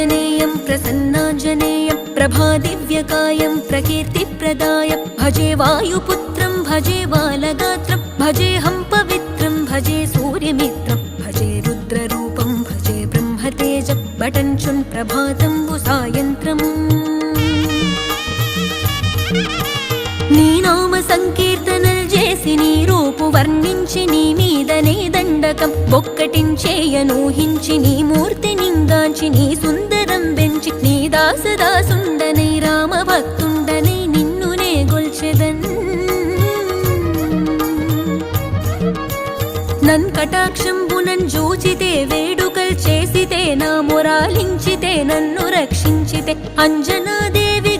प्रसन्नाञ्जनेयं प्रसन्नाञ्जनेयं प्रभादिव्यकायं प्रकीर्तिप्रदायं भजे वायुपुत्रं भजे बालगात्रं भजेऽहं पवित्रं भजे सूर्यमित्रं भजे रुद्ररूपं भजे ब्रह्मतेजं बटञ्चुन् प्रभातं सायन्त्रम् నీ నామ సంకీర్తనలు చేసి నీ రూపు వర్ణించి నీ మీదనే దండకం ఒక్కటించేయనూహించి నీ మూర్తి నింగాంచి నీ సుందరం పెంచి నీ దాసదాసుండనై రామ భక్తుండనై నిన్నునే గొల్చెదన్ నన్ కటాక్షంబునన్ జూచితే వేడుకల్ చేసితే నా మొరాలించితే నన్ను రక్షించితే అంజనాదేవి